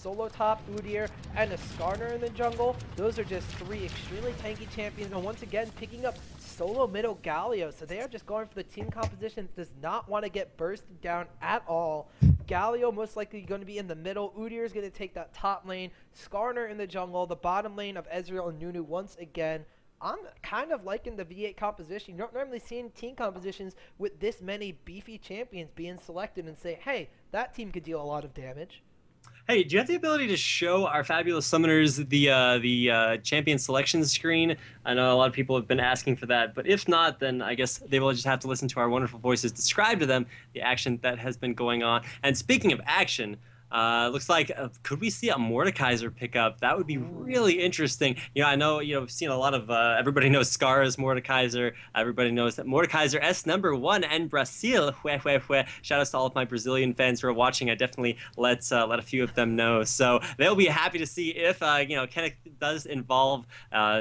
solo top Udyr and a Skarner in the jungle. Those are just three extremely tanky champions, and once again picking up solo middle Galio. So they are just going for the team composition that does not want to get bursted down at all. Galio most likely going to be in the middle. Udyr is going to take that top lane. Skarner in the jungle. The bottom lane of Ezreal and Nunu once again. I'm kind of liking the V8 composition. You don't normally see team compositions with this many beefy champions being selected and say, hey, that team could deal a lot of damage. Hey, do you have the ability to show our fabulous summoners the champion selection screen? I know a lot of people have been asking for that, but if not, then I guess they will just have to listen to our wonderful voices describe to them the action that has been going on. And speaking of action, looks like could we see a Mordekaiser pickup? That would be really interesting. You know, I know we've seen a lot of everybody knows Scar's Mordekaiser. Everybody knows that Mordekaiser S #1 and Brazil. Shout out to all of my Brazilian fans who are watching. I definitely let a few of them know. So they'll be happy to see if Kenneth does involve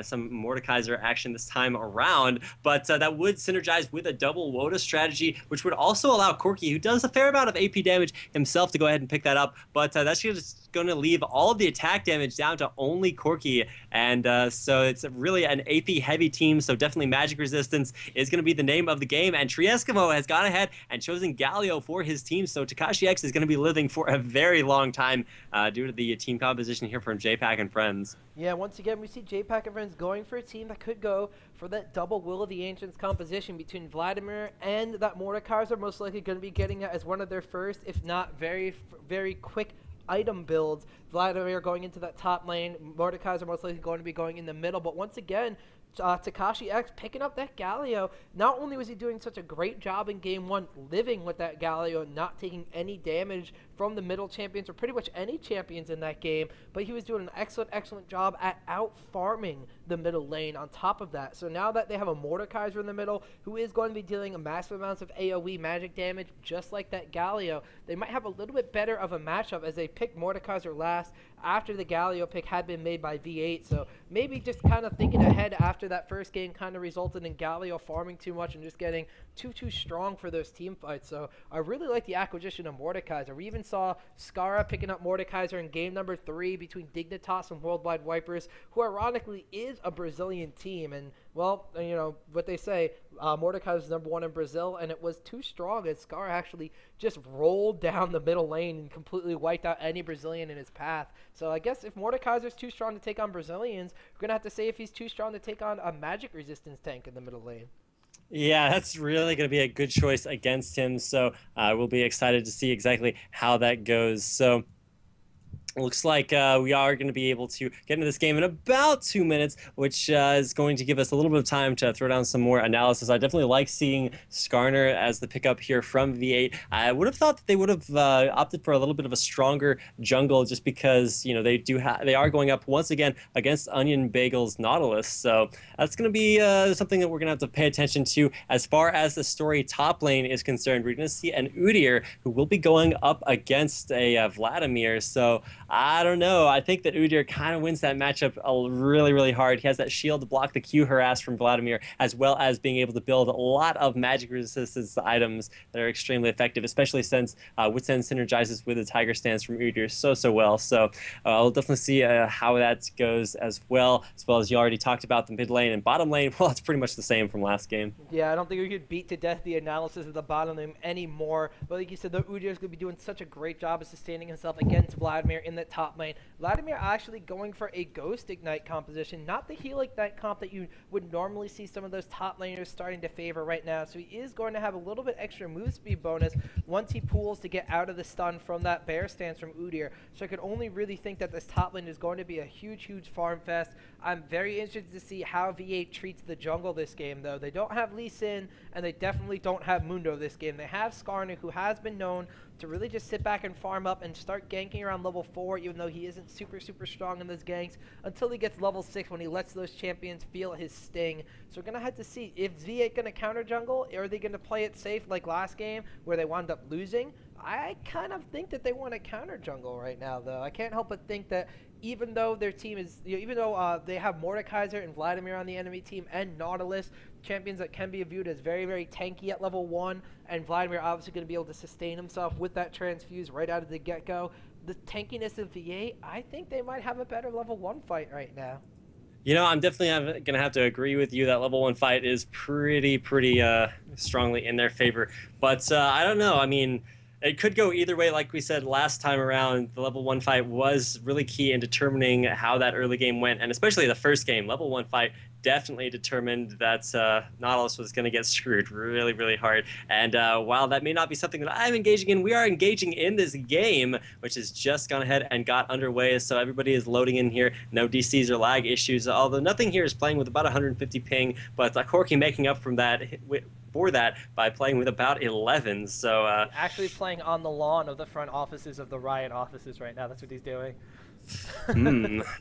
some Mordekaiser action this time around. But that would synergize with a double Woda strategy, which would also allow Corki, who does a fair amount of AP damage himself, to go ahead and pick that up. But that's just going to leave all of the attack damage down to only Corki. And so it's really an AP-heavy team, so definitely magic resistance is going to be the name of the game. And Trieskimo has gone ahead and chosen Galio for his team, so Takashi X is going to be living for a very long time due to the team composition here from JPAK and friends. Yeah, once again, we see JPAK and friends going for a team that could go for that double Will of the Ancients composition between Vladimir and that Mordekaiser. Most likely going to be getting it as one of their first, if not very, very quick item builds. Vladimir going into that top lane, Mordekaiser most likely going to be going in the middle. But once again, Takashi X picking up that Galio. Not only was he doing such a great job in game one, living with that Galio, not taking any damage from the middle champions or pretty much any champions in that game, but he was doing an excellent job at out farming the middle lane on top of that. So now that they have a Mordekaiser in the middle who is going to be dealing a massive amounts of AoE magic damage just like that Galio, they might have a little bit better of a matchup as they picked Mordekaiser last after the Galio pick had been made by V8. So maybe just kind of thinking ahead after that first game kind of resulted in Galio farming too much and just getting too strong for those team fights. So I really like the acquisition of Mordekaiser. We even saw Skara picking up Mordekaiser in game number 3 between Dignitas and Worldwide Wipers, who ironically is a Brazilian team. And well, you know what they say, Mordekaiser is #1 in Brazil, and it was too strong as Skara actually just rolled down the middle lane and completely wiped out any Brazilian in his path. So I guess if Mordekaiser is too strong to take on Brazilians, we're going to have to say if he's too strong to take on a magic resistance tank in the middle lane. Yeah, that's really going to be a good choice against him. So we'll be excited to see exactly how that goes. So looks like we are going to be able to get into this game in about 2 minutes, which is going to give us a little bit of time to throw down some more analysis. I definitely like seeing Skarner as the pickup here from V8. I would have thought that they would have opted for a little bit of a stronger jungle just because, you know, they are going up once again against Onion Bagel's Nautilus. So that's going to be something that we're going to have to pay attention to. As far as the story top lane is concerned, we're going to see an Udyr who will be going up against a Vladimir. So I don't know. I think that Udyr kind of wins that matchup really hard. He has that shield to block the Q harass from Vladimir, as well as being able to build a lot of magic resistance items that are extremely effective, especially since Wits End synergizes with the Tiger Stance from Udyr so well. So I'll definitely see how that goes as well as you already talked about the mid lane and bottom lane. Well, it's pretty much the same from last game. Yeah, I don't think we could beat to death the analysis of the bottom lane anymore. But like you said, the Udyr is going to be doing such a great job of sustaining himself against Vladimir in the top lane. Vladimir actually going for a Ghost Ignite composition, not the Heal Ignite comp that you would normally see some of those top laners starting to favor right now. So he is going to have a little bit extra move speed bonus once he pulls to get out of the stun from that bear stance from Udyr. So I could only really think that this top lane is going to be a huge farm fest. I'm very interested to see how V8 treats the jungle this game, though. They don't have Lee Sin, and they definitely don't have Mundo this game. They have Skarner, who has been known to really just sit back and farm up and start ganking around level 4, even though he isn't super strong in those ganks, until he gets level 6 when he lets those champions feel his sting. So we're going to have to see if V8 going to counter jungle, or are they going to play it safe like last game where they wound up losing? I kind of think that they want to counter jungle right now, though. I can't help but think that even though their team is, even though they have Mordekaiser and Vladimir on the enemy team and Nautilus, champions that can be viewed as very tanky at level 1, and Vladimir obviously going to be able to sustain himself with that transfuse right out of the get-go, the tankiness of V8, I think they might have a better level 1 fight right now. I'm definitely going to have to agree with you that level 1 fight is pretty strongly in their favor. But I don't know. I mean, it could go either way. Like we said last time around, the level 1 fight was really key in determining how that early game went, and especially the first game. Level 1 fight definitely determined that Nautilus was going to get screwed really hard. And while that may not be something that I'm engaging in, we are engaging in this game, which has just gone ahead and got underway. So everybody is loading in here. No DCs or lag issues, although nothing here is playing with about 150 ping, but Corky making up from that for that by playing with about 11. So actually playing on the lawn of the front offices of the Riot offices right now. That's what he's doing.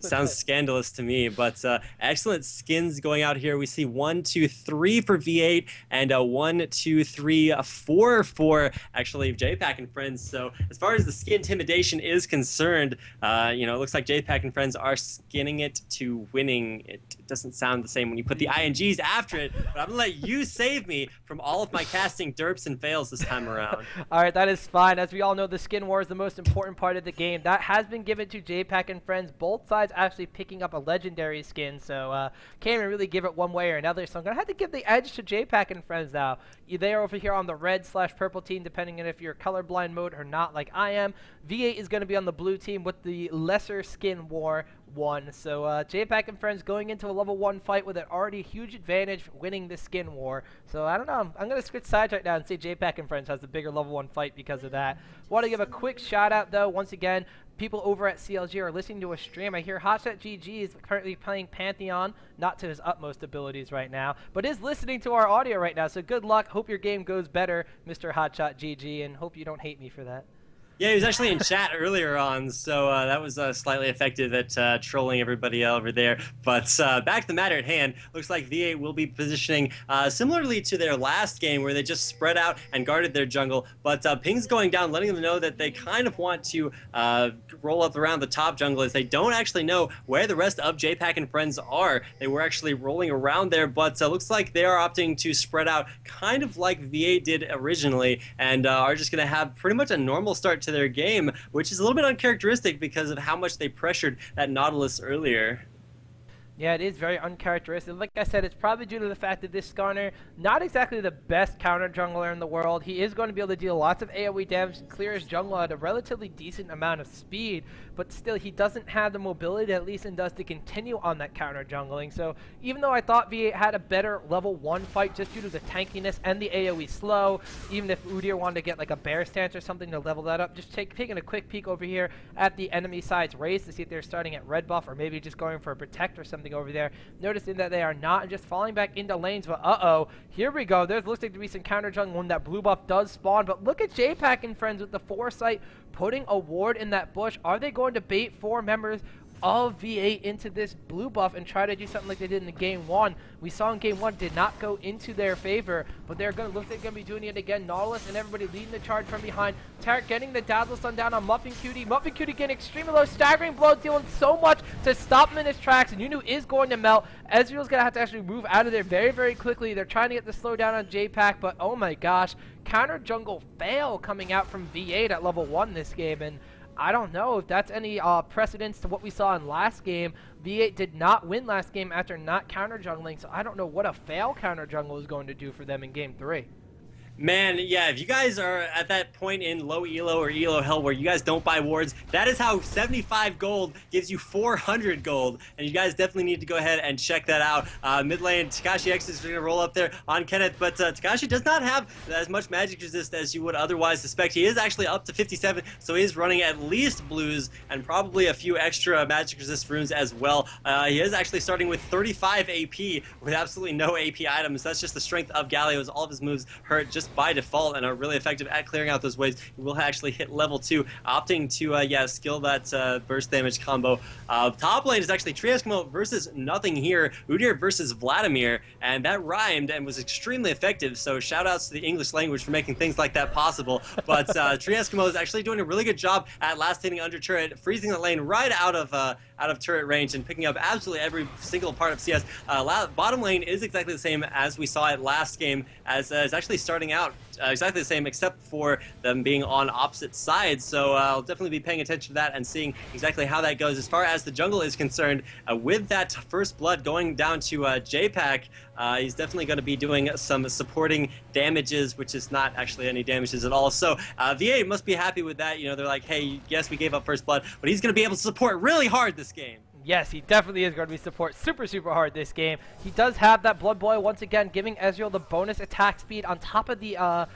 Sounds scandalous to me, but excellent skins going out here. We see 1, 2, 3 for V8 and 1, 2, 3, 4 for actually JPAK and friends. So as far as the skin intimidation is concerned, it looks like JPAK and friends are skinning it to winning. It doesn't sound the same when you put the INGs after it, but I'm gonna let you save me from all of my casting derps and fails this time around. All right, that is fine. As we all know, the skin war is the most important part of the game. That has been given to JPAK and friends. Both sides actually picking up a legendary skin, so can't even really give it one way or another. So I'm gonna have to give the edge to JPAK and friends now. They are over here on the red/purple team, depending on if you're colorblind mode or not, like I am. V8 is going to be on the blue team with the lesser skin war 1. So JPAK and friends going into a level 1 fight with an already huge advantage, winning the skin war. So I don't know. I'm going to switch sides right now and say JPAK and friends has the bigger level 1 fight because of that. Want to give a quick shout out though, once again. People over at CLG are listening to a stream. I hear Hotshot GG is currently playing Pantheon, not to his utmost abilities right now, but is listening to our audio right now. So good luck. Hope your game goes better, Mr. Hotshot GG, and hope you don't hate me for that. Yeah, he was actually in chat earlier on, so that was slightly effective at trolling everybody over there. But back to the matter at hand, looks like V8 will be positioning similarly to their last game where they just spread out and guarded their jungle. But ping's going down, letting them know that they kind of want to roll up around the top jungle as they don't actually know where the rest of JPAK and friends are. They were actually rolling around there, but looks like they are opting to spread out kind of like V8 did originally and are just going to have pretty much a normal start to their game, which is a little bit uncharacteristic because of how much they pressured that Nautilus earlier. Yeah, it is very uncharacteristic. Like I said, it's probably due to the fact that this Skarner, not exactly the best counter jungler in the world. He is going to be able to deal lots of AoE damage, clear his jungle at a relatively decent amount of speed, but still he doesn't have the mobility that Lee Sin does to continue on that counter jungling. So even though I thought V8 had a better level 1 fight just due to the tankiness and the AoE slow, even if Udyr wanted to get like a bear stance or something to level that up, just taking a quick peek over here at the enemy side's race to see if they're starting at red buff or maybe just going for a protect or something over there, noticing that they are not, and just falling back into lanes. But here we go. There's looks like to be some counter jungle when that blue buff does spawn. But look at JPAK and friends with the foresight putting a ward in that bush. Are they going to bait 4 members of V8 into this blue buff and try to do something like they did in the game 1? We saw in game 1 did not go into their favor, but they're going to look like they're going to be doing it again. Nautilus and everybody leading the charge from behind. Tarek getting the Dazzle Stun down on Muffin Cutie. Muffin Cutie getting extremely low, staggering blow, dealing so much to stop him in his tracks, and Yunu is going to melt. Ezreal's going to have to actually move out of there very quickly. They're trying to get the slowdown on JPAK, but oh my gosh, counter jungle fail coming out from V8 at level 1 this game, and I don't know if that's any precedence to what we saw in last game. V8 did not win last game after not counter jungling, so I don't know what a fail counter jungle is going to do for them in game 3. Man, yeah, if you guys are at that point in low elo or elo hell where you guys don't buy wards, that is how 75 gold gives you 400 gold, and you guys definitely need to go ahead and check that out. Mid lane, Takashi X is going to roll up there on Kenneth, but Takashi does not have as much magic resist as you would otherwise suspect. He is actually up to 57, so he is running at least blues and probably a few extra magic resist runes as well. He is actually starting with 35 AP with absolutely no AP items. That's just the strength of Galio's. All of his moves hurt just by default and are really effective at clearing out those waves. He will actually hit level 2, opting to skill that burst damage combo. Top lane is actually Trieskimo versus nothing here. Udyr versus Vladimir, and that rhymed and was extremely effective, so shout outs to the English language for making things like that possible. But Trieskimo is actually doing a really good job at last hitting under turret, freezing the lane right out of turret range and picking up absolutely every single part of CS. Bottom lane is exactly the same as we saw it last game, as is actually starting out out exactly the same, except for them being on opposite sides. So I'll definitely be paying attention to that and seeing exactly how that goes. As far as the jungle is concerned, with that first blood going down to JPAK, he's definitely going to be doing some supporting damages, which is not actually any damages at all. So VA must be happy with that. You know, they're like, hey, yes, we gave up first blood, but he's going to be able to support really hard this game. Yes, he definitely is going to be support super hard this game. He does have that Blood Boil once again, giving Ezreal the bonus attack speed on top of the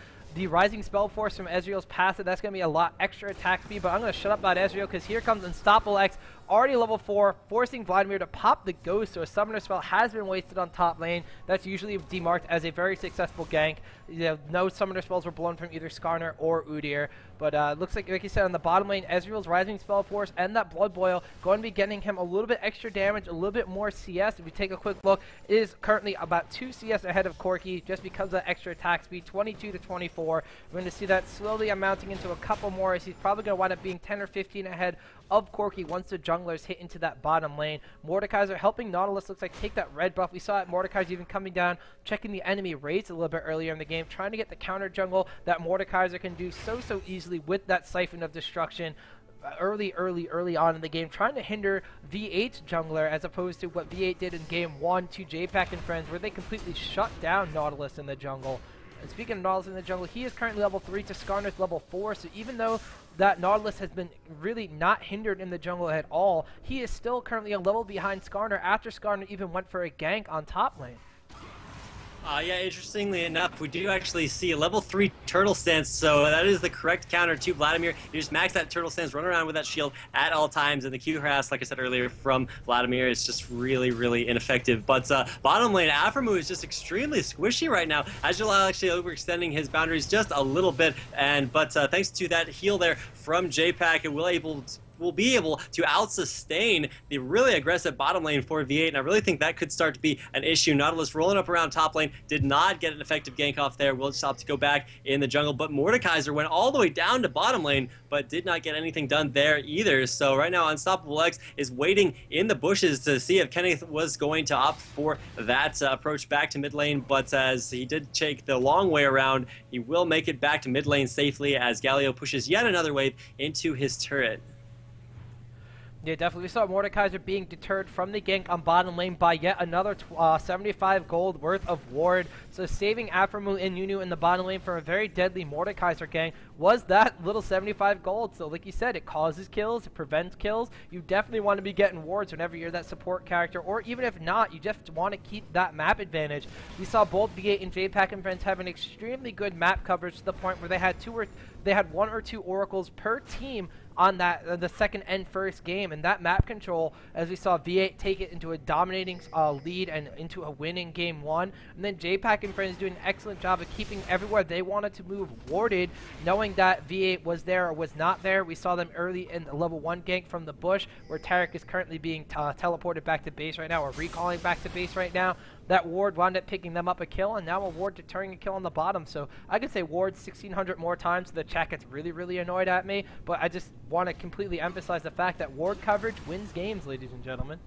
Rising Spell Force from Ezreal's passive. That's going to be a lot extra attack speed, but I'm going to shut up about Ezreal because here comes Unstoppable X, already level 4, forcing Vladimir to pop the Ghost, so a Summoner spell has been wasted on top lane. That's usually demarked as a very successful gank. You know, no Summoner spells were blown from either Skarner or Udyr, but looks like you said, on the bottom lane, Ezreal's Rising Spell Force and that Blood Boil going to be getting him a little bit extra damage, a little bit more CS. If we take a quick look, it is currently about 2 CS ahead of Corki just because of that extra attack speed, 22 to 24. We're going to see that slowly amounting into a couple more as he's probably going to wind up being 10 or 15 ahead of Corki once the junglers hit into that bottom lane. Mordekaiser helping Nautilus, looks like, take that red buff. We saw it, Mordekaiser even coming down, checking the enemy raids a little bit earlier in the game, trying to get the counter jungle that Mordekaiser can do so easily with that Siphon of Destruction. Early on in the game, trying to hinder V8's jungler as opposed to what V8 did in game 1 to JPAK and friends, where they completely shut down Nautilus in the jungle. And speaking of Nautilus in the jungle, he is currently level 3 to Skarner's level 4, so even though that Nautilus has been really not hindered in the jungle at all, he is still currently a level behind Skarner after Skarner even went for a gank on top lane. Yeah, interestingly enough, we do actually see a level 3 turtle stance, so that is the correct counter to Vladimir. You just max that turtle stance, run around with that shield at all times, and the Q harass, like I said earlier, from Vladimir is just really ineffective. But bottom lane, Aphromoo is just extremely squishy right now. Azrael actually overextending his boundaries just a little bit, but thanks to that heal there from JPAK, it will be able to out-sustain the really aggressive bottom lane for V8, and I really think that could start to be an issue. Nautilus rolling up around top lane, did not get an effective gank off there, will just opt to go back in the jungle, but Mordekaiser went all the way down to bottom lane, but did not get anything done there either. So right now, Unstoppable X is waiting in the bushes to see if Kenneth was going to opt for that approach back to mid lane, but as he did take the long way around, he will make it back to mid lane safely as Galio pushes yet another wave into his turret. Yeah, definitely. We saw Mordekaiser being deterred from the gank on bottom lane by yet another 75 gold worth of ward. So saving Aphromoo and Nunu in the bottom lane for a very deadly Mordekaiser gank was that little 75 gold. So like you said, it causes kills, it prevents kills. You definitely want to be getting wards whenever you're that support character, or even if not, you just want to keep that map advantage. We saw both V8 and JPAK and friends have an extremely good map coverage to the point where they had 1 or 2 oracles per team on that the second and first game, and that map control, as we saw V8 take it into a dominating lead and into a win in game 1, and then JPAK and friends doing an excellent job of keeping everywhere they wanted to move warded, knowing that V8 was there or was not there. We saw them early in the level 1 gank from the bush, where Tarek is currently being teleported back to base right now, or recalling back to base right now. That ward wound up picking them up a kill, and now a ward deterring a kill on the bottom. So I could say ward 1,600 more times, so the chat gets really annoyed at me, but I just want to completely emphasize the fact that ward coverage wins games, ladies and gentlemen.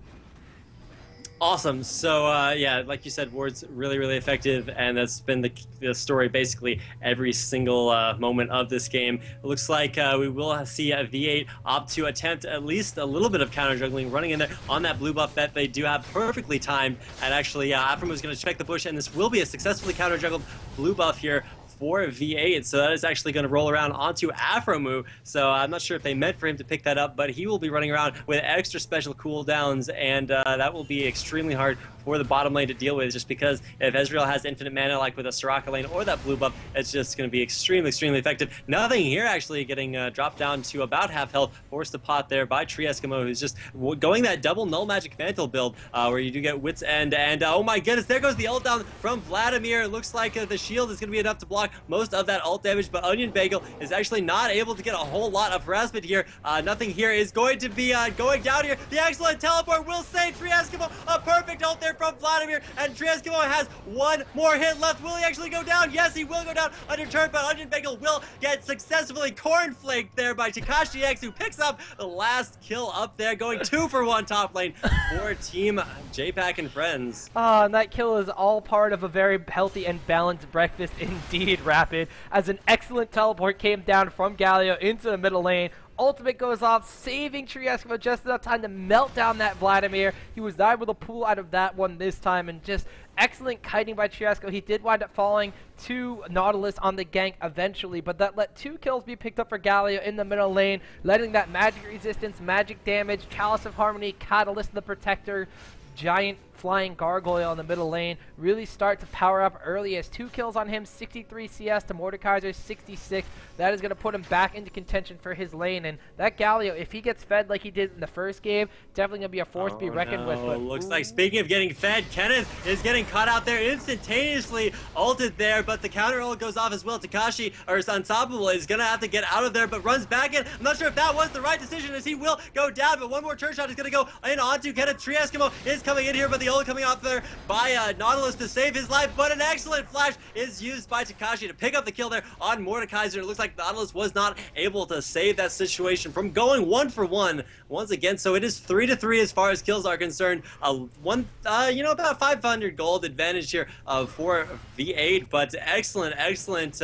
Awesome. So, yeah, like you said, ward's really effective, and that's been the story basically every single moment of this game. It looks like we will see a V8 opt to attempt at least a little bit of counter juggling, running in there on that blue buff that they do have perfectly timed, and actually Aphromoo is going to check the bush, and this will be a successfully counter juggled blue buff here for V8, so that is actually going to roll around onto Aphromoo. So I'm not sure if they meant for him to pick that up, but he will be running around with extra special cooldowns, and that will be extremely hard for the bottom lane to deal with, just because if Ezreal has infinite mana like with a Soraka lane or that blue buff, it's just going to be extremely effective. Nothing here actually getting dropped down to about half health, forced to pot there by Tree Eskimo, who's just going that double null magic mantle build where you do get Wit's End, and oh my goodness, there goes the ult down from Vladimir. It looks like the shield is going to be enough to block most of that ult damage, but Onion Bagel is actually not able to get a whole lot of harassment here. Nothing here is going to be going down here. The excellent teleport will save Tree Eskimo. A perfect ult there from Vladimir, and Tree Eskimo has 1 more hit left. Will he actually go down? Yes, he will go down undeterred, but Onion Bagel will get successfully cornflaked there by Takashi X, who picks up the last kill up there, going 2 for 1 top lane for Team JPAK and friends. And that kill is all part of a very healthy and balanced breakfast indeed. Shade Rapid as an excellent teleport came down from Galio into the middle lane. Ultimate goes off, saving Trieskimo just enough time to melt down that Vladimir. He was not able to pull out of that one this time, and just excellent kiting by Trieskimo. He did wind up falling to Nautilus on the gank eventually, but that let 2 kills be picked up for Galio in the middle lane, letting that magic resistance, magic damage, Chalice of Harmony, Catalyst the Protector, giant flying gargoyle in the middle lane really start to power up early as 2 kills on him, 63 CS to Mordekaiser's 66. That is going to put him back into contention for his lane, and that Galio, if he gets fed like he did in the first game, definitely going to be a force to be reckoned with. But looks like, speaking of getting fed, Kenneth is getting caught out there instantaneously, ulted there, but the counter ult goes off as well. Takashi, or Unstoppable, is going to have to get out of there, but runs back in. I'm not sure if that was the right decision, as he will go down, but one more turn shot is going to go in onto Kenneth. Trieskimo is coming in here, but the ult coming off there by Nautilus to save his life, but an excellent flash is used by Takashi to pick up the kill there on Mordekaiser. It looks like Nautilus was not able to save that situation from going 1 for 1 once again, so it is 3-3 as far as kills are concerned. About 500 gold advantage here for V8, but excellent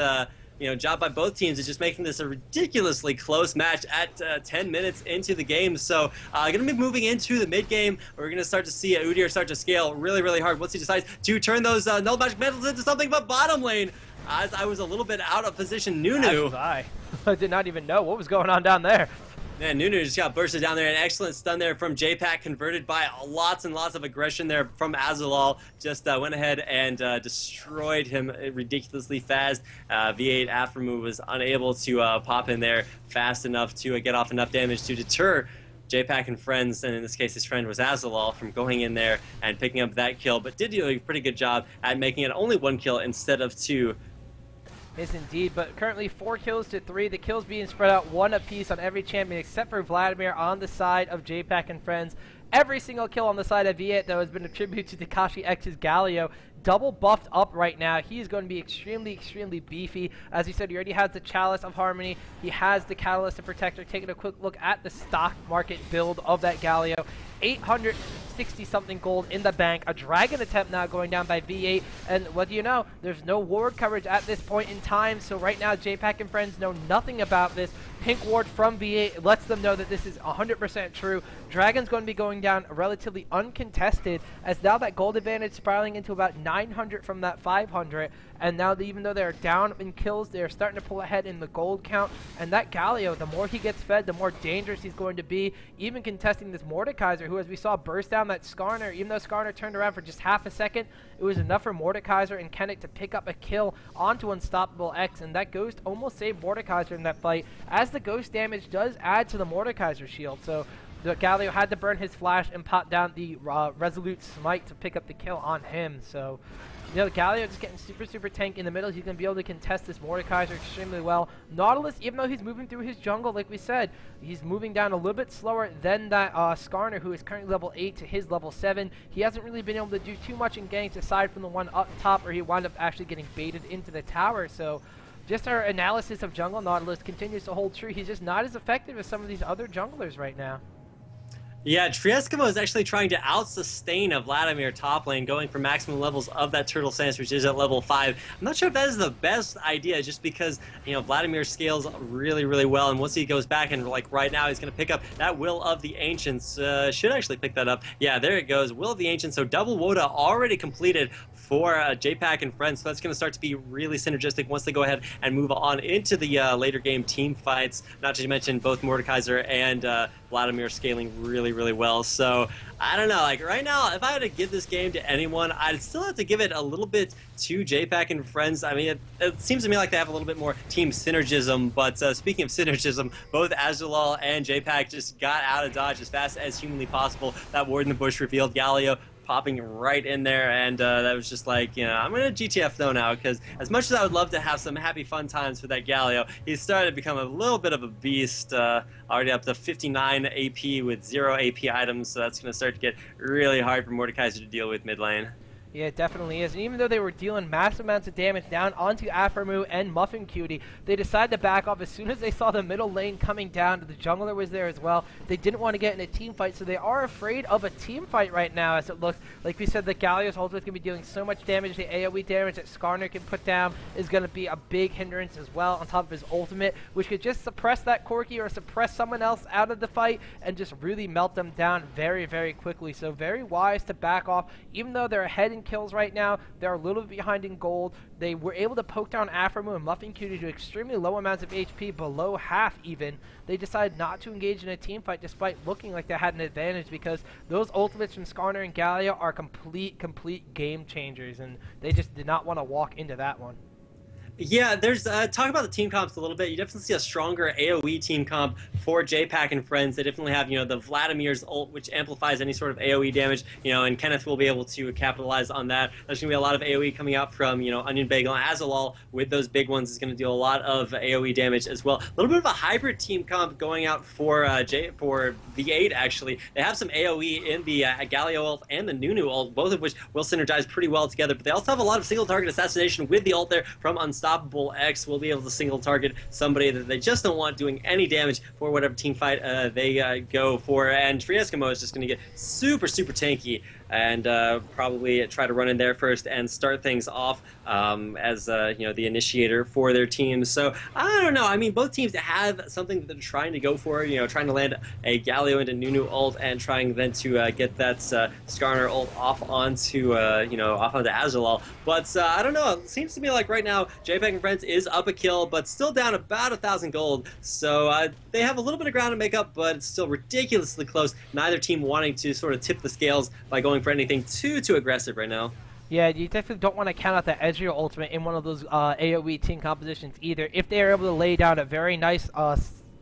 job by both teams is just making this a ridiculously close match at 10 minutes into the game. So going to be moving into the mid game. We're going to start to see Udyr start to scale really hard once he decides to turn those null magic mantles into something. But bottom lane, as I was a little bit out of position, Nunu. I did not even know what was going on down there. Man, Nunu just got bursted down there. An excellent stun there from JPAK, converted by lots and lots of aggression there from Azulal. Just went ahead and destroyed him ridiculously fast. V8 Aftermove was unable to pop in there fast enough to get off enough damage to deter JPAK and friends, and in this case his friend was Azulal, from going in there and picking up that kill, but did do a pretty good job at making it only 1 kill instead of 2. Yes, indeed, but currently 4 kills to 3. The kills being spread out 1 apiece on every champion except for Vladimir on the side of JPAK and friends. Every single kill on the side of V8, though, has been attributed to Takashi X's Galio. Double buffed up right now. He's going to be extremely beefy. As he said, he already has the Chalice of Harmony. He has the Catalyst of Protector. Taking a quick look at the stock market build of that Galio. 860-something gold in the bank. A dragon attempt now going down by V8. And what do you know? There's no ward coverage at this point in time. So right now, JPAK and friends know nothing about this. Pink ward from V8 lets them know that this is 100% true. Dragon's going to be going down relatively uncontested, as now that gold advantage spiraling into about 900 from that 500. And now, even though they're down in kills, they're starting to pull ahead in the gold count. And that Galio, the more he gets fed, the more dangerous he's going to be. Even contesting this Mordekaiser, who, as we saw, burst down that Skarner. Even though Skarner turned around for just half a second, it was enough for Mordekaiser and Kennick to pick up a kill onto Unstoppable X. And that Ghost almost saved Mordekaiser in that fight, as the Ghost damage does add to the Mordekaiser shield. So the Galio had to burn his flash and pop down the Resolute Smite to pick up the kill on him. So, you know, Galio just getting super tank in the middle. He's going to be able to contest this Mordekaiser extremely well. Nautilus, even though he's moving through his jungle, like we said, he's moving down a little bit slower than that Skarner, who is currently level 8 to his level 7. He hasn't really been able to do too much in ganks aside from the one up top where he wound up actually getting baited into the tower. So just our analysis of jungle Nautilus continues to hold true. He's just not as effective as some of these other junglers right now. Yeah, Trieskimo is actually trying to out-sustain a Vladimir top lane, going for maximum levels of that Turtle Stance, which is at level 5. I'm not sure if that is the best idea, just because, you know, Vladimir scales really well, and once he goes back, and like right now, he's going to pick up that Will of the Ancients. Should actually pick that up. Yeah, there it goes, Will of the Ancients. So double Woda already completed for JPAK and friends, so that's going to start to be really synergistic once they go ahead and move on into the later game team fights, not to mention both Mordekaiser and Vladimir scaling really well. So I don't know, like right now, if I had to give this game to anyone, I'd still have to give it a little bit to JPAK and friends. I mean, it seems to me like they have a little bit more team synergism, but speaking of synergism, both Azulal and JPAK just got out of dodge as fast as humanly possible. That ward in the bush revealed Galio popping right in there, and that was just like, you know, I'm going to GTF though now, because as much as I would love to have some happy fun times for that Galio, he's started to become a little bit of a beast, already up to 59 AP with 0 AP items, so that's going to start to get really hard for Mordekaiser to deal with mid lane. Yeah, it definitely is. And even though they were dealing massive amounts of damage down onto Aphromoo and Muffin Cutie, they decided to back off as soon as they saw the middle lane coming down. The jungler was there as well. They didn't want to get in a team fight, so they are afraid of a team fight right now, as it looks. Like we said, the Galio's ultimate is going to be dealing so much damage. The AoE damage that Skarner can put down is going to be a big hindrance as well, on top of his ultimate, which could just suppress that Corki or suppress someone else out of the fight and just really melt them down very, very quickly. So very wise to back off. Even though they're ahead in kills right now, they're a little bit behind in gold. They were able to poke down Aphromoo and Muffin Cutie to extremely low amounts of HP, below half even. They decided not to engage in a team fight despite looking like they had an advantage, because those ultimates from Skarner and Galio are complete game changers, and they just did not want to walk into that one. Yeah, there's talk about the team comps a little bit. You definitely see a stronger AoE team comp for JPAK and friends. They definitely have, the Vladimir's ult, which amplifies any sort of AoE damage, and Kenneth will be able to capitalize on that. There's going to be a lot of AoE coming out from, Onion Bagel and Azalal. With those big ones, is going to deal a lot of AoE damage as well. A little bit of a hybrid team comp going out for for V8, actually. They have some AoE in the Galio ult and the Nunu ult, both of which will synergize pretty well together, but they also have a lot of single target assassination with the ult there from Unstoppable X. Will be able to single target somebody that they just don't want doing any damage for whatever team fight they go for. And Trieskimo is just going to get super tanky and probably try to run in there first and start things off as the initiator for their teams. So I don't know. I mean, both teams have something that they're trying to go for. Trying to land a Galio into Nunu ult and trying then to get that Skarner ult off onto Azalal. But I don't know. It seems to me like right now JPEG and Friends is up a kill, but still down about 1,000 gold. So they have a little bit of ground to make up, but it's still ridiculously close. Neither team wanting to sort of tip the scales by going for anything too aggressive right now. Yeah, you definitely don't want to count out the Ezreal ultimate in one of those AoE team compositions either. If they are able to lay down a very nice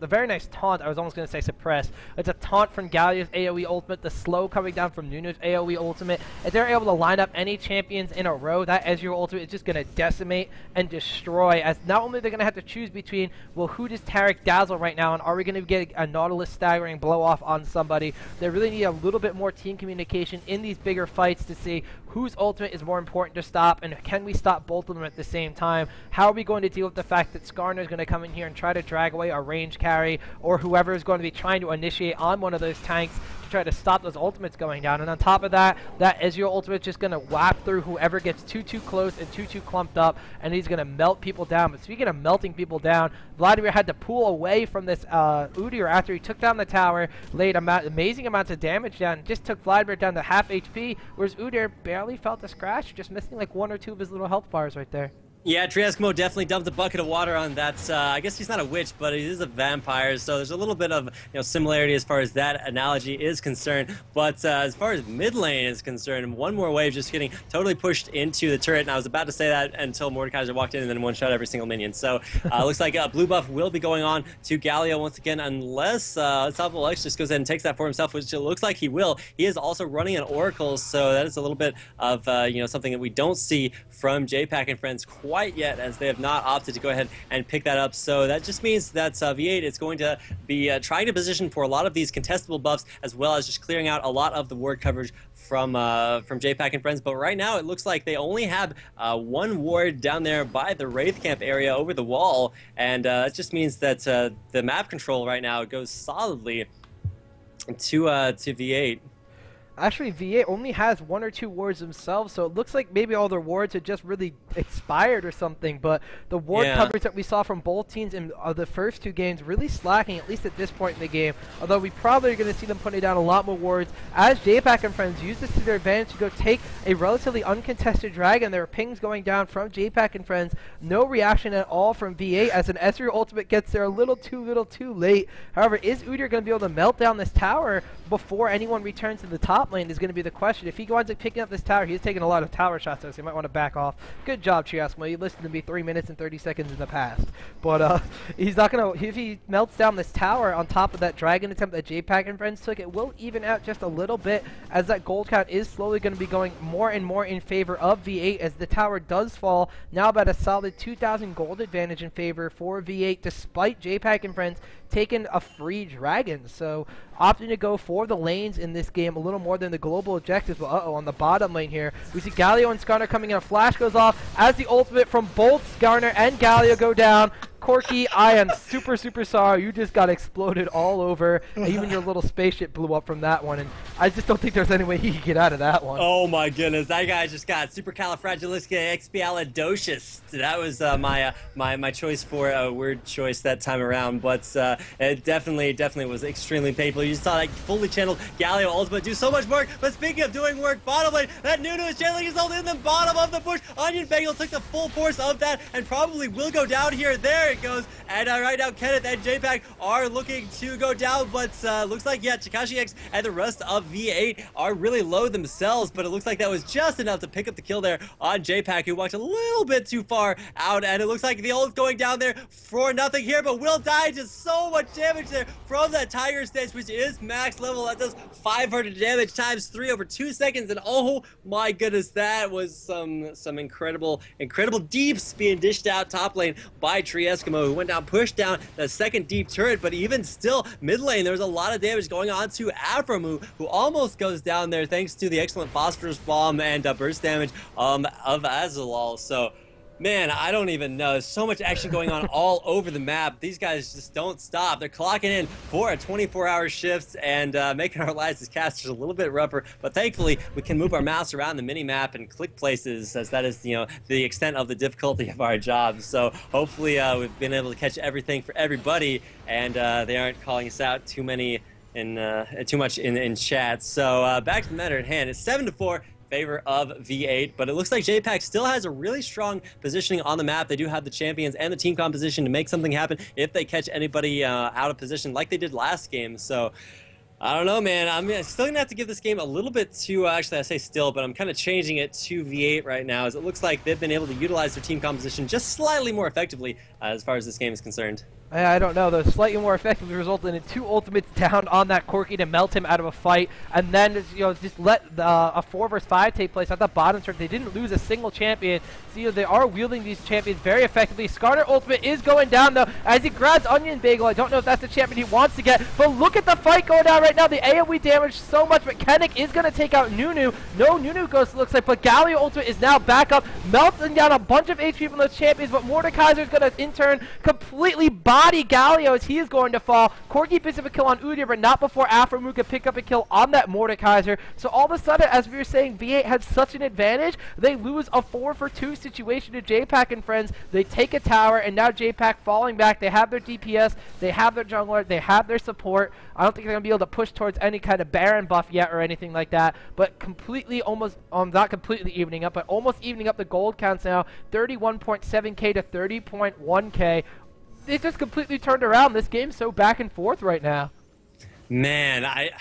the very nice taunt, I was almost going to say suppress. It's a taunt from Galio's AoE ultimate, the slow coming down from Nunu's AoE ultimate. If they're able to line up any champions in a row, that Ezreal ultimate is just going to decimate and destroy, as not only they're going to have to choose between, well, who does Taric dazzle right now, and are we going to get a Nautilus staggering blow off on somebody? They really need a little bit more team communication in these bigger fights to see whose ultimate is more important to stop, and can we stop both of them at the same time? How are we going to deal with the fact that Skarner is going to come in here and try to drag away a range carry, or whoever is going to be trying to initiate on one of those tanks to try to stop those ultimates going down? And on top of that, that Ezreal ultimate is just going to whap through whoever gets too close and too clumped up, and he's going to melt people down. But speaking of melting people down, Vladimir had to pull away from this Udyr after he took down the tower, laid amazing amounts of damage down, and just took Vladimir down to half HP, whereas Udyr barely felt a scratch, just missing like 1 or 2 of his little health bars right there. Yeah, Trieskimo definitely dumped a bucket of water on that. I guess he's not a witch, but he is a vampire, so there's a little bit of similarity as far as that analogy is concerned. But as far as mid lane is concerned, one more wave just getting totally pushed into the turret, and I was about to say that until Mordekaiser walked in and then one-shot every single minion. So looks like blue buff will be going on to Galio once again, unless Unstoppable X just goes ahead and takes that for himself, which it looks like he will. He is also running an Oracle, so that is a little bit of something that we don't see from JPAK and friends quite yet, as they have not opted to go ahead and pick that up. So that just means that V8 is going to be trying to position for a lot of these contestable buffs, as well as just clearing out a lot of the ward coverage from JPAK and friends. But right now it looks like they only have one ward down there by the Wraith Camp area over the wall, and that just means that the map control right now goes solidly to V8. Actually, V8 only has 1 or 2 wards themselves, so it looks like maybe all their wards had just really expired or something, but the ward coverage that we saw from both teams in the first 2 games really slacking, at least at this point in the game, although we probably are going to see them putting down a lot more wards as JPAK and friends use this to their advantage to go take a relatively uncontested dragon. There are pings going down from JPAK and friends, no reaction at all from V8 as an Ezreal ultimate gets there a little too late. However, is Udyr going to be able to melt down this tower before anyone returns to the top lane is going to be the question. If he winds up picking up this tower, he's taking a lot of tower shots, so he might want to back off. Good job, Trieskimo. You listened to me 3 minutes and 30 seconds in the past. But he's not going to, if he melts down this tower on top of that dragon attempt that JPAK and friends took, it will even out just a little bit, as that gold count is slowly going to be going more and more in favor of V8 as the tower does fall. Now about a solid 2,000 gold advantage in favor for V8, despite JPAK and friends taking a free dragon. So opting to go for the lanes in this game a little more than the global objectives. But on the bottom lane here, we see Galio and Skarner coming in. A flash goes off as the ultimate from both Skarner and Galio go down. Corki, I am super, super sorry. You just got exploded all over. Even your little spaceship blew up from that one. And I just don't think there's any way he could get out of that one. Oh my goodness, that guy just got supercalifragilisticexpialidocious. That was my choice for a word choice that time around. But it definitely was extremely painful. You saw that fully channeled Galio ultimate do so much work. But speaking of doing work, bottom lane, that Nunu is channeling his ult in the bottom of the bush. Onion Bagel took the full force of that and probably will go down here. There it goes. And right now, Kenneth and JPAK are looking to go down, but looks like, yeah, Chikashi X and the rest of V8 are really low themselves, but it looks like that was just enough to pick up the kill there on JPAK, who walked a little bit too far out, and it looks like the ult's going down there for nothing here, but will die. Just so much damage there from that Tiger Stance, which is max level. That does 500 damage times 3 over 2 seconds, and oh my goodness, that was some incredible deeps being dished out top lane by Trieskimo, who went down, pushed down the second deep turret, but even still, mid lane, there was a lot of damage going on to Aframu, who almost goes down there thanks to the excellent Phosphorus Bomb and burst damage of Azulal. So, man, I don't even know. There's so much action going on all over the map. These guys just don't stop. They're clocking in for a 24-hour shift and making our lives as casters a little bit rougher. But thankfully, we can move our mouse around the mini-map and click places, as that is, you know, the extent of the difficulty of our job. So hopefully we've been able to catch everything for everybody, and they aren't calling us out too much in chat. So back to the matter at hand. It's 7-4. Favor of V8, but it looks like JPAK still has a really strong positioning on the map. They do have the champions and the team composition to make something happen if they catch anybody out of position like they did last game. So I don't know, man. I'm still gonna have to give this game a little bit to, actually I say still, but I'm kind of changing it to V8 right now, as it looks like they've been able to utilize their team composition just slightly more effectively as far as this game is concerned. I don't know. Those slightly more effectively resulted in 2 ultimates down on that Corki to melt him out of a fight, and then just let a 4 vs 5 take place at the bottom turret. They didn't lose a single champion, so they are wielding these champions very effectively. Skarner ultimate is going down though as he grabs Onion Bagel. I don't know if that's the champion he wants to get, but look at the fight going down right now. The AoE damage so much, but Kennick is going to take out Nunu. No Nunu ghost, looks like, but Galio ultimate is now back up, melting down a bunch of HP from those champions, but Mordekaiser is going to in turn completely body Galio as he is going to fall. Corki picks up a kill on Udyr, but not before Aframu could pick up a kill on that Mordekaiser. So all of a sudden, as we were saying, V8 had such an advantage. They lose a 4-for-2 situation to JPAK and friends. They take a tower, and now JPAK falling back. They have their DPS, they have their jungler, they have their support. I don't think they're going to be able to push towards any kind of Baron buff yet or anything like that, but completely, almost, not completely evening up, but almost evening up the gold counts now, 31.7k to 30.1k. It just completely turned around. This game's so back and forth right now. Man, I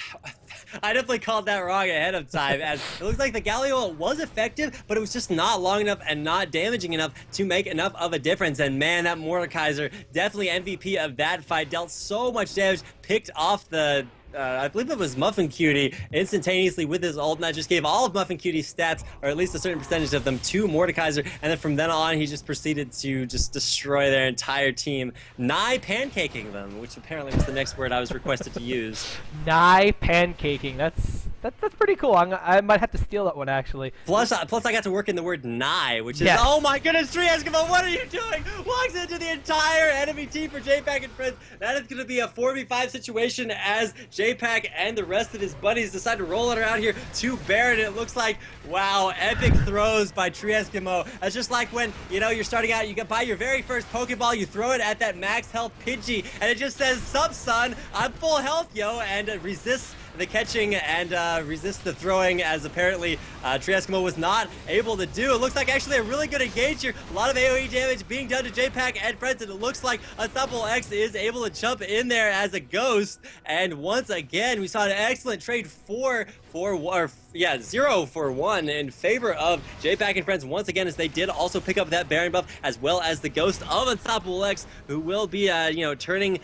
definitely called that wrong ahead of time, as it looks like the Galio was effective, but it was just not long enough and not damaging enough to make enough of a difference. And man, that Mordekaiser, definitely MVP of that fight, dealt so much damage, picked off the I believe it was Muffin Cutie instantaneously with his ult, and that just gave all of Muffin Cutie's stats, or at least a certain percentage of them, to Mordekaiser, and then from then on he just proceeded to just destroy their entire team, nigh pancaking them, which apparently was the next word I was requested to use. Nigh pancaking, that's pretty cool. I might have to steal that one, actually. Plus I got to work in the word nigh, which is, yes. Oh my goodness, Trieskimo, what are you doing? Walks into the entire enemy team for JPAK and friends. That is going to be a 4v5 situation as JPAK and the rest of his buddies decide to roll it around here to Baron. It looks like, wow, epic throws by Trieskimo. That's just like when, you know, you're starting out, you get by your very first Pokeball, you throw it at that max health Pidgey, and it just says, "Sup, son, I'm full health, yo," and resists the catching and resist the throwing, as apparently Trieskimo was not able to do. It looks like actually a really good engage here. A lot of AoE damage being done to JPAK and friends, and it looks like Unstoppable X is able to jump in there as a ghost. And once again, we saw an excellent trade 0 for 1 in favor of JPAK and friends once again, as they did also pick up that Baron buff as well as the ghost of Unstoppable X, who will be you know, turning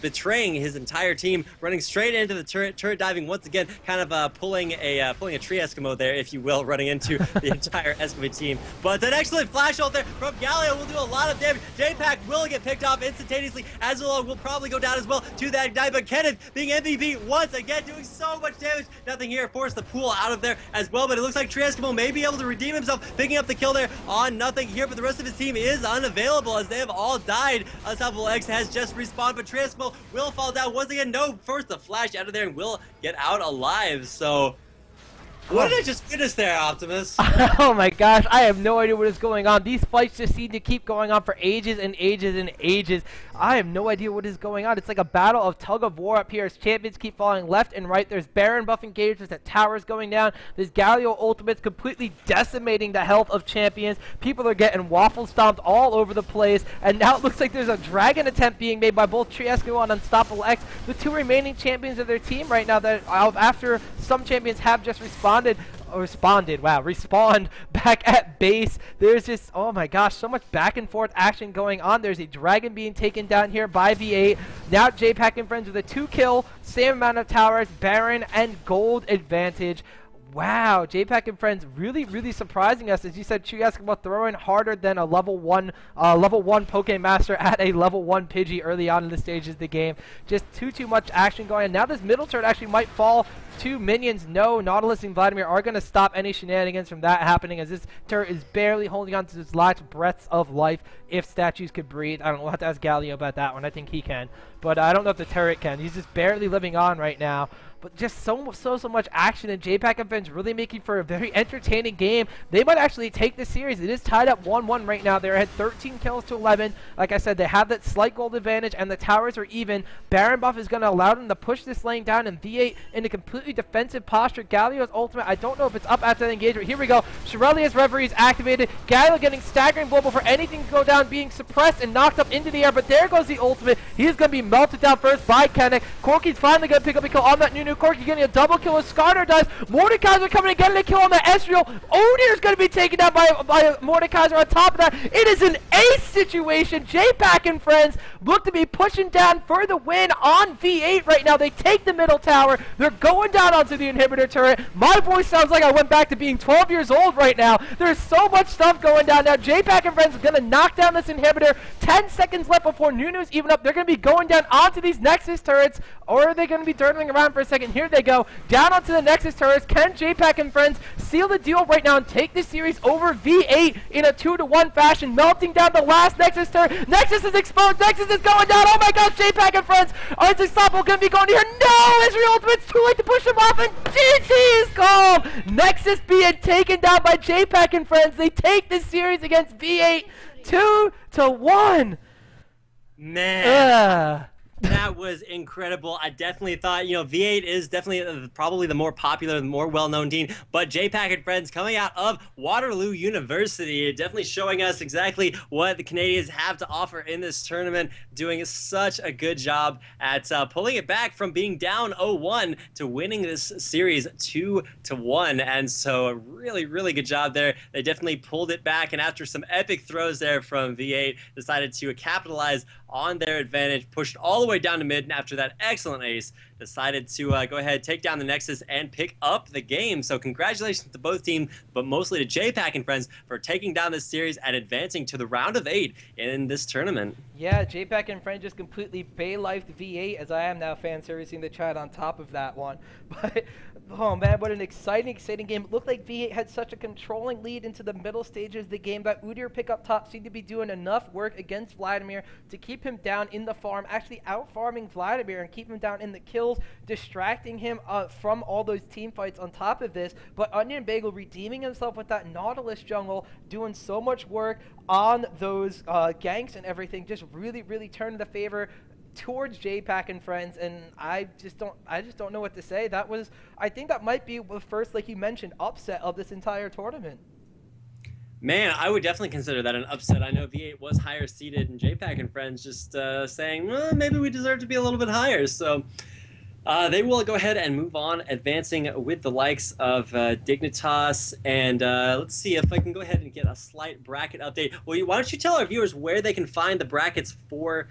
betraying his entire team, running straight into the turret diving once again, kind of pulling a tree Eskimo there, if you will, running into the entire Eskimo team. But an excellent flash ult there from Galio will do a lot of damage. JPAK will get picked off instantaneously. Azulog will probably go down as well to that ignite, but Kenneth being MVP once again, doing so much damage. Nothing here, forced the pool out of there as well, but it looks like tree Eskimo may be able to redeem himself, picking up the kill there on nothing here, but the rest of his team is unavailable as they have all died. Unstoppable X has just respawned, but tree Eskimo will fall down once again. No, first the flash out of there and will get out alive. So what did I just witness there, Optimus? Oh my gosh, I have no idea what is going on. These fights just seem to keep going on for ages and ages and ages. I have no idea what is going on. It's like a battle of tug of war up here as champions keep falling left and right. There's Baron buff engagements, that towers going down. There's Galio ultimates completely decimating the health of champions. People are getting waffle stomped all over the place. And now it looks like there's a dragon attempt being made by both Triesco and Unstoppable X, the two remaining champions of their team right now, that after some champions have just respawned back at base. There's just, oh my gosh, so much back and forth action going on. There's a dragon being taken down here by V8. Now JPAK and friends with a 2-kill, same amount of towers, Baron and gold advantage. Wow, JPAK and friends really surprising us. As you said, Triesco throwing harder than a level 1 Pokemon Master at a level 1 Pidgey early on in the stages of the game. Just too much action going on. Now this middle turret actually might fall to minions. No, Nautilus and Vladimir are going to stop any shenanigans from that happening, as this turret is barely holding on to its last breaths of life. If statues could breathe, I don't know, we'll have to ask Galio about that one. I think he can, but I don't know if the turret can. He's just barely living on right now. But just so much action, and JPAK and friends really making for a very entertaining game. They might actually take this series. It is tied up 1-1 right now. They're at 13 kills to 11. Like I said, they have that slight gold advantage, and the towers are even. Baron buff is going to allow them to push this lane down, and V8 in a completely defensive posture. Galio's ultimate, I don't know if it's up after the engagement. Here we go. Shirelia's referee is activated. Galio getting staggering blow before anything can go down, being suppressed and knocked up into the air. But there goes the ultimate. He is going to be melted down first by Kenneth. Corky's finally going to pick up a kill on that new Corky, getting a double kill as Skarner does. Mordekaiser coming and getting a kill on the Ezreal. Odir's going to be taken down by Mordekaiser. On top of that, it is an ace situation. JPAK and friends look to be pushing down for the win on V8 right now. They take the middle tower. They're going down onto the inhibitor turret. My voice sounds like I went back to being 12 years old right now. There's so much stuff going down now. JPAK and friends are going to knock down this inhibitor. 10 seconds left before Nunu's even up. They're going to be going down onto these Nexus turrets, or are they going to be dirtling around for a second? Here they go. Down onto the Nexus turrets. Can JPAK and friends seal the deal right now and take this series over V8 in a 2-1 fashion, melting down the last Nexus turret? Nexus is exposed. Nexus is going down. Oh my gosh, JPAK and friends are Unstoppable going to be going here. No, Israel Ultimate's too late to push him off, and GG is called. Nexus being taken down by JPAK and friends. They take this series against V8 2-1. Man. That was incredible. I definitely thought, V8 is definitely probably the more popular, the more well-known team, but JPAK and friends coming out of Waterloo University, definitely showing us exactly what the Canadians have to offer in this tournament, doing such a good job at pulling it back from being down 0-1 to winning this series 2-1, and so a really good job there. They definitely pulled it back, and after some epic throws there from V8, decided to capitalize on their advantage, pushed all the way down to mid, and after that excellent ace, decided to go ahead, take down the Nexus, and pick up the game. So congratulations to both teams, but mostly to JPAK and friends for taking down this series and advancing to the round of 8 in this tournament. Yeah, JPAK and friends just completely bay-lifed V8, as I am now fan servicing the chat on top of that one. But, oh man, what an exciting game. It looked like V8 had such a controlling lead into the middle stages of the game that Udyr pick up top seemed to be doing enough work against Vladimir to keep him down in the farm, actually out-farming Vladimir and keep him down in the kills, distracting him from all those team fights on top of this. But Onion Bagel redeeming himself with that Nautilus jungle, doing so much work on those ganks and everything, just really turning the favor towards JPAK and friends, and I just don't know what to say. I think that might be the first, like you mentioned, upset of this entire tournament. Man, I would definitely consider that an upset. I know V8 was higher seeded, and JPAK and friends just saying, well, maybe we deserve to be a little bit higher. So They will go ahead and move on, advancing with the likes of Dignitas. And let's see if I can go ahead and get a slight bracket update. Well, why don't you tell our viewers where they can find the brackets for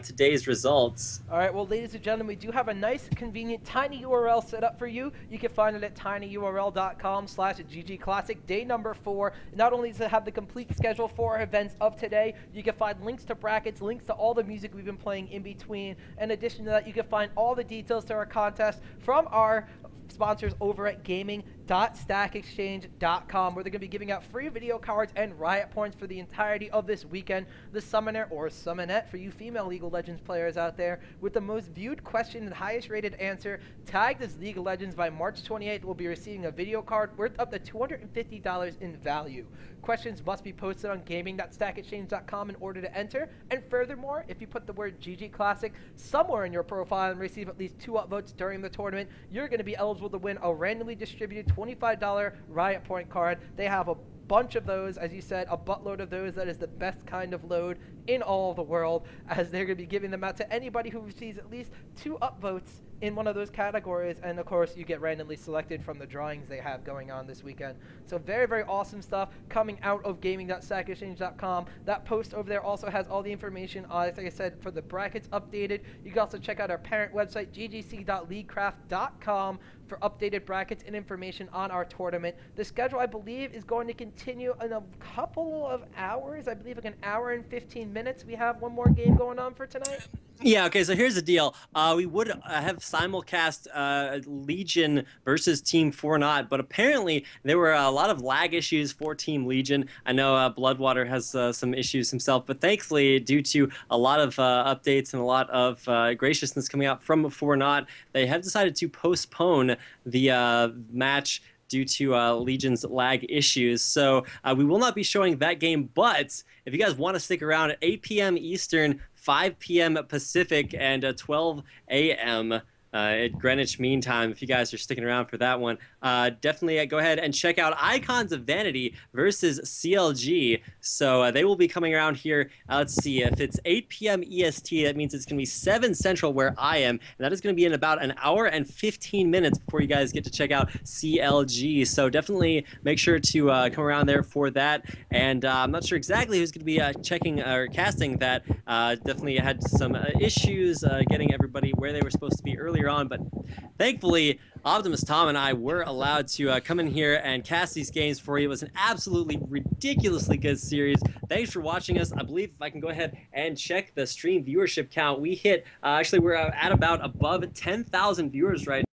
today's results? All right, well, ladies and gentlemen, we do have a nice, convenient, tiny URL set up for you. You can find it at tinyurl.com/ggclassic, day number 4. Not only does it have the complete schedule for our events of today, you can find links to brackets, links to all the music we've been playing in between. In addition to that, you can find all the details to our contest from our sponsors over at gaming.stackexchange.com, where they're going to be giving out free video cards and riot points for the entirety of this weekend. The summoner or summonette for you female League of Legends players out there with the most viewed question and highest rated answer tagged as League of Legends by March 28th will be receiving a video card worth up to $250 in value. Questions must be posted on gaming.stackexchange.com in order to enter, and furthermore, if you put the word GG Classic somewhere in your profile and receive at least 2 upvotes during the tournament, you're going to be eligible to win a randomly distributed $25 Riot Point card. They have a bunch of those, as you said, a buttload of those. That is the best kind of load in all of the world, as they're going to be giving them out to anybody who receives at least 2 upvotes in one of those categories. And of course, you get randomly selected from the drawings they have going on this weekend. So very, very awesome stuff coming out of gaming.stackexchange.com. That post over there also has all the information, like I said, for the brackets updated. You can also check out our parent website, ggc.leaguecraft.com, for updated brackets and information on our tournament. The schedule, I believe, is going to continue in a couple of hours. I believe like an hour and 15 minutes. We have one more game going on for tonight. Yeah, okay, so here's the deal. We would have simulcast Legion versus Team 4-Not, but apparently there were a lot of lag issues for Team Legion. I know Bloodwater has some issues himself, but thankfully, due to a lot of updates and a lot of graciousness coming out from 4-Not, they have decided to postpone the match due to Legion's lag issues. So we will not be showing that game, but if you guys want to stick around at 8 p.m. Eastern, 5 p.m. Pacific, and 12 a.m. At Greenwich Mean Time, if you guys are sticking around for that one, definitely go ahead and check out Icons of Vanity versus CLG. So they will be coming around here. Let's see, if it's 8 p.m. EST, that means it's going to be 7 Central where I am, and that is going to be in about an hour and 15 minutes before you guys get to check out CLG. So definitely make sure to come around there for that. And I'm not sure exactly who's going to be checking or casting that. Definitely had some issues getting everybody where they were supposed to be earlier on, but thankfully Optimus Tom and I were allowed to come in here and cast these games for you. It was an absolutely ridiculously good series. Thanks for watching us. I believe if I can go ahead and check the stream viewership count, we hit actually we're at about above 10,000 viewers right